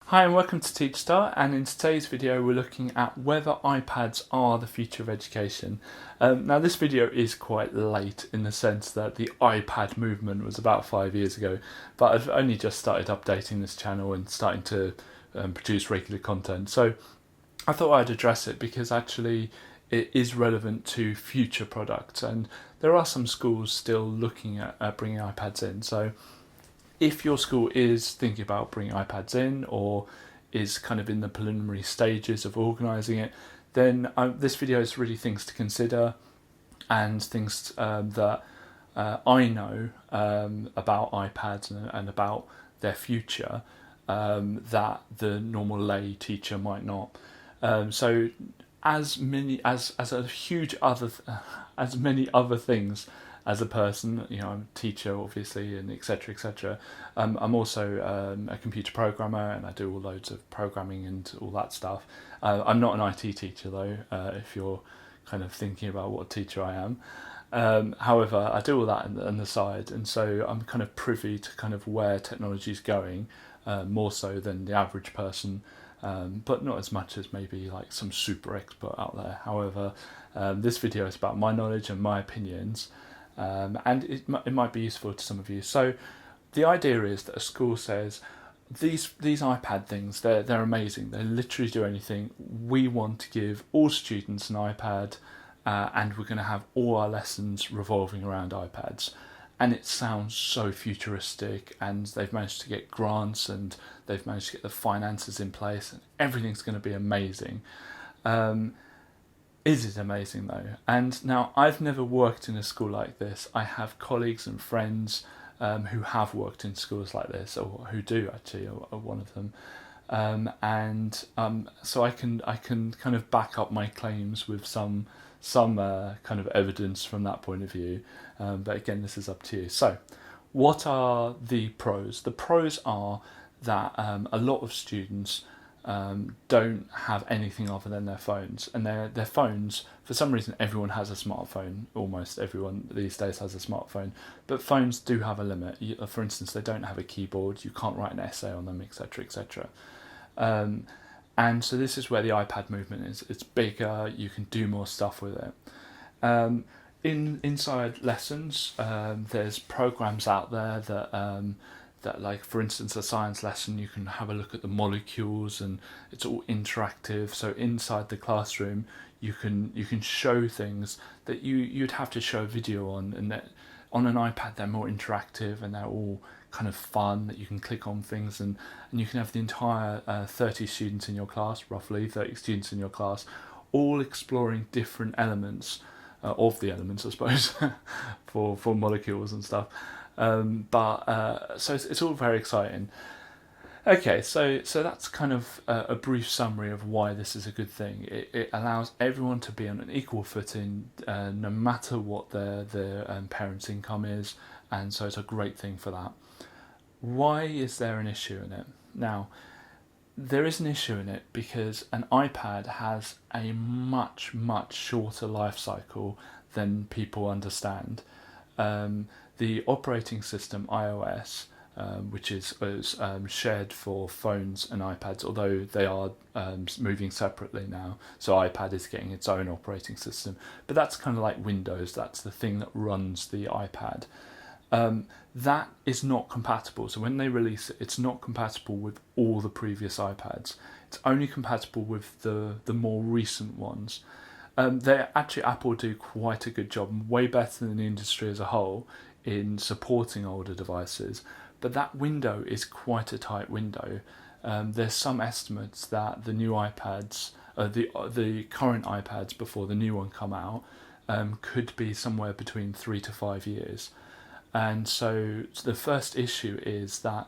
Hi and welcome to TeachStar, and in today's video we're looking at whether iPads are the future of education. Now this video is quite late in the sense that the iPad movement was about 5 years ago, but I've only just started updating this channel and starting to produce regular content, so I thought I'd address it because actually it is relevant to future products, and there are some schools still looking at bringing iPads in. So if your school is thinking about bringing iPads in or is kind of in the preliminary stages of organising it, then this video is really things to consider and things that I know about iPads and about their future that the normal lay teacher might not. So as many other things as a person, you know, I'm a teacher obviously, and etc. etc. I'm also a computer programmer, and I do all loads of programming and all that stuff. I'm not an IT teacher though, if you're kind of thinking about what teacher I am. However, I do all that on the side, and so I'm kind of privy to kind of where technology is going, more so than the average person, but not as much as maybe like some super expert out there. However, this video is about my knowledge and my opinions. And it might be useful to some of you. So the idea is that a school says, these iPad things, they're amazing, they literally do anything. We want to give all students an iPad, and we're going to have all our lessons revolving around iPads. And it sounds so futuristic, and they've managed to get grants, and they've managed to get the finances in place, and everything's going to be amazing. Is it amazing though? And now, I've never worked in a school like this. I have colleagues and friends who have worked in schools like this, or who do actually, or one of them. So I can kind of back up my claims with some kind of evidence from that point of view. But again, this is up to you. So what are the pros? The pros are that a lot of students don't have anything other than their phones, and their phones, for some reason everyone has a smartphone. Almost everyone these days has a smartphone, but phones do have a limit. For instance, they don't have a keyboard, you can't write an essay on them, etc. etc. And so this is where the iPad movement is. It's bigger, you can do more stuff with it. Inside lessons, there's programs out there that, like, for instance, a science lesson, you can have a look at the molecules, and it's all interactive. So inside the classroom, you can show things that you'd have to show a video on, and that on an iPad they're more interactive, and they're all kind of fun, that you can click on things, and you can have the entire 30 students in your class, roughly 30 students in your class, all exploring different elements of the elements, I suppose, for molecules and stuff. So it's all very exciting. Okay, so that's kind of a brief summary of why this is a good thing. It allows everyone to be on an equal footing, no matter what their parents' income is, and so it's a great thing for that. Why is there an issue in it? Now, there is an issue in it because an iPad has a much shorter life cycle than people understand. The operating system iOS, which is shared for phones and iPads, although they are moving separately now. So iPad is getting its own operating system, but that's kind of like Windows. That's the thing that runs the iPad. That is not compatible. So when they release it, it's not compatible with all the previous iPads. It's only compatible with the more recent ones. Apple do quite a good job, way better than the industry as a whole, in supporting older devices, but that window is quite a tight window. There's some estimates that the new iPads, the current iPads before the new one come out, could be somewhere between 3 to 5 years. And so the first issue is that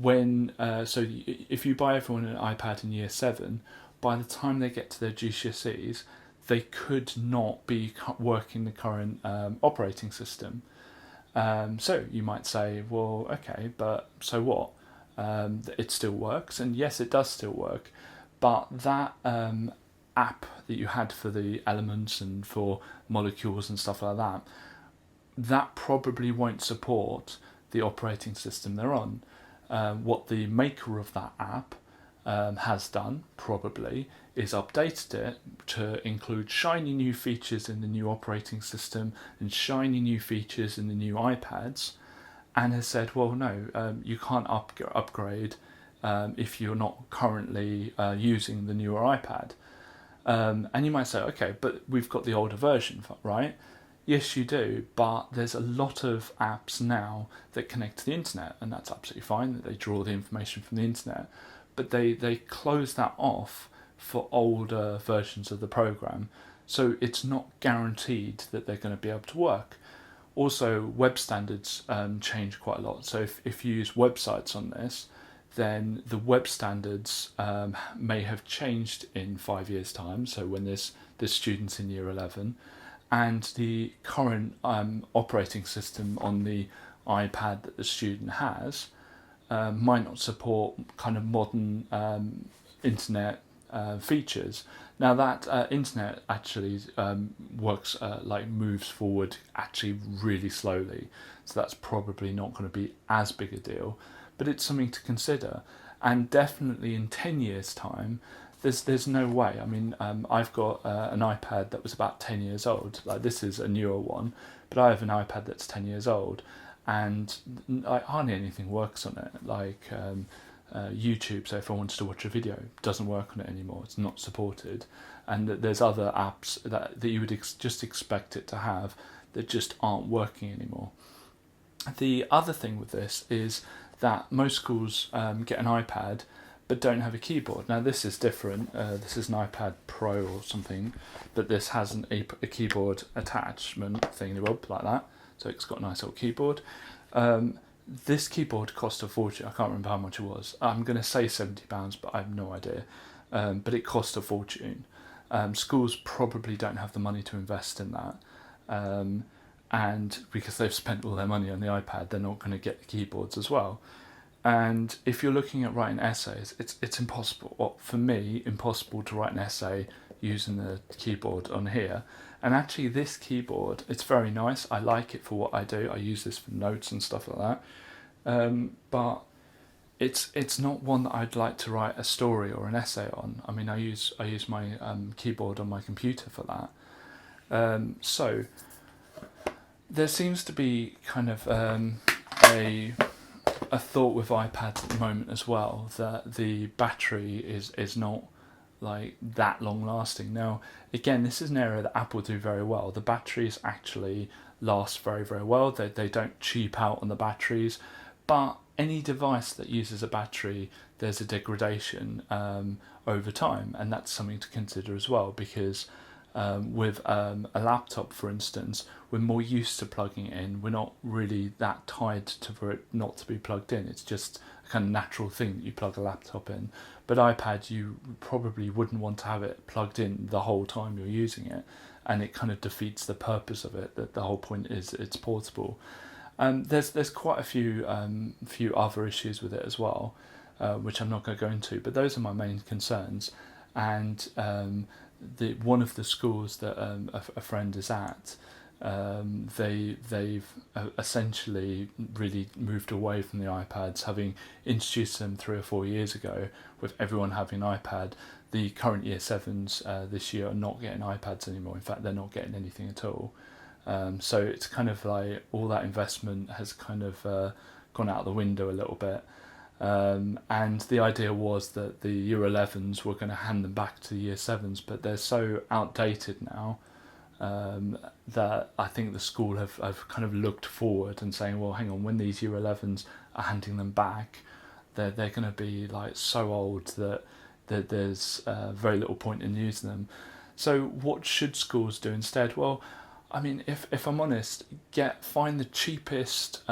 if you buy everyone an iPad in year 7, by the time they get to their GCSEs, they could not be working the current operating system. So you might say, well, okay, but so what? It still works, and yes, it does still work, but that app that you had for the elements and for molecules and stuff like that probably won't support the operating system they're on. what the maker of that app has done, probably, is updated it to include shiny new features in the new operating system and shiny new features in the new iPads, and has said, well, no, you can't upgrade if you're not currently using the newer iPad. And you might say, okay, but we've got the older version, right? Yes, you do, but there's a lot of apps now that connect to the internet, and that's absolutely fine, that they draw the information from the internet, but they close that off for older versions of the program, so it's not guaranteed that they're going to be able to work. Also, web standards change quite a lot, so if you use websites on this, then the web standards may have changed in 5 years' time, so when there's students in year 11, and the current operating system on the iPad that the student has might not support kind of modern internet features. Now that internet actually works moves forward actually really slowly, so that's probably not going to be as big a deal, but it's something to consider. And definitely in 10 years' time, there's no way. I mean, I've got an iPad that was about 10 years old. Like, this is a newer one, but I have an iPad that's 10 years old, and hardly anything works on it. Like YouTube, so if I wanted to watch a video, it doesn't work on it anymore. It's not supported. And there's other apps that you would just expect it to have that just aren't working anymore. The other thing with this is that most schools get an iPad but don't have a keyboard. Now this is different. This is an iPad Pro or something, but this has a keyboard attachment thingy-bob like that. So it's got a nice little keyboard. This keyboard cost a fortune. I can't remember how much it was. I'm going to say £70, but I have no idea. But it cost a fortune. Schools probably don't have the money to invest in that. And because they've spent all their money on the iPad, they're not going to get the keyboards as well. And if you're looking at writing essays, it's impossible, or for me, impossible to write an essay using the keyboard on here. And actually this keyboard, it's very nice. I like it for what I do. I use this for notes and stuff like that. But it's not one that I'd like to write a story or an essay on. I mean, I use my keyboard on my computer for that. So there seems to be kind of a thought with iPads at the moment as well, that the battery is not like that long lasting. Now again, this is an area that Apple do very well. The batteries actually last very, very well. They don't cheap out on the batteries, but any device that uses a battery, there's a degradation over time, and that's something to consider as well, because with a laptop, for instance, we're more used to plugging it in. We're not really that tied to for it not to be plugged in. It's just a kind of natural thing that you plug a laptop in. But iPad, you probably wouldn't want to have it plugged in the whole time you're using it, and it kind of defeats the purpose of it. That the whole point is it's portable. There's quite a few other issues with it as well, which I'm not going to go into. But those are my main concerns. And one of the schools that a friend is at, they've essentially really moved away from the iPads, having introduced them 3 or 4 years ago. With everyone having an iPad, the current year 7s this year are not getting iPads anymore. In fact, they're not getting anything at all. So it's kind of like all that investment has kind of gone out the window a little bit. And the idea was that the year 11s were going to hand them back to the year 7s, but they're so outdated now that I think the school have kind of looked forward and saying, well, hang on, when these year 11s are handing them back, they're going to be like so old that there's very little point in using them. So what should schools do instead? Well, I mean, if I'm honest, find the cheapest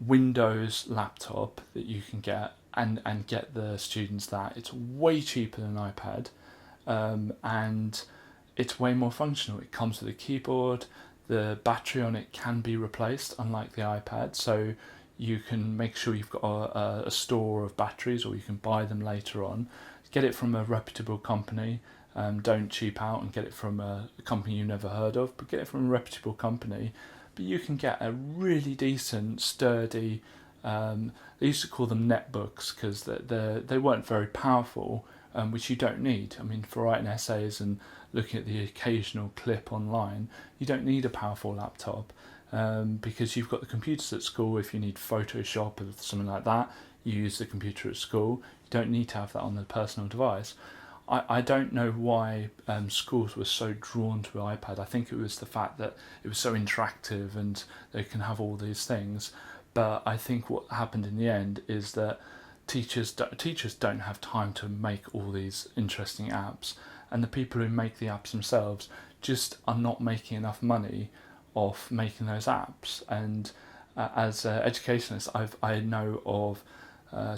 Windows laptop that you can get, and get the students that. It's way cheaper than an iPad, and it's way more functional. It comes with a keyboard. The battery on it can be replaced, unlike the iPad, so you can make sure you've got a store of batteries, or you can buy them later on. Get it from a reputable company. Don't cheap out and get it from a company you never heard of, but get it from a reputable company. But you can get a really decent, sturdy They used to call them netbooks because they weren't very powerful, which you don't need. I mean, for writing essays and looking at the occasional clip online, you don't need a powerful laptop, because you've got the computers at school. If you need Photoshop or something like that, you use the computer at school. You don't need to have that on the personal device. I don't know why schools were so drawn to an iPad. I think it was the fact that it was so interactive and they can have all these things. But I think what happened in the end is that teachers don't have time to make all these interesting apps, and the people who make the apps themselves just are not making enough money off making those apps. And as educationalists, I know of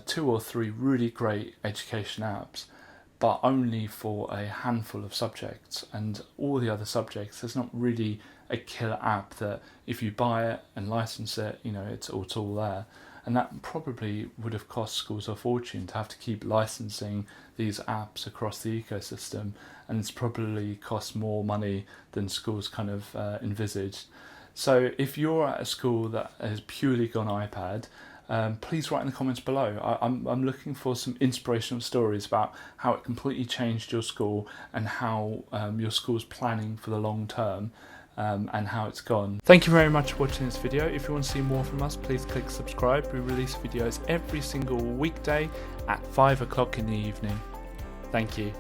2 or 3 really great education apps, but only for a handful of subjects, and all the other subjects there's not really a killer app that if you buy it and license it, it's all there. And that probably would have cost schools a fortune to have to keep licensing these apps across the ecosystem, and it's probably cost more money than schools kind of envisaged. So if you're at a school that has purely gone iPad, please write in the comments below. I'm looking for some inspirational stories about how it completely changed your school and how your school's planning for the long term, and how it's gone. Thank you very much for watching this video. If you want to see more from us, please click subscribe. We release videos every single weekday at 5 o'clock in the evening. Thank you.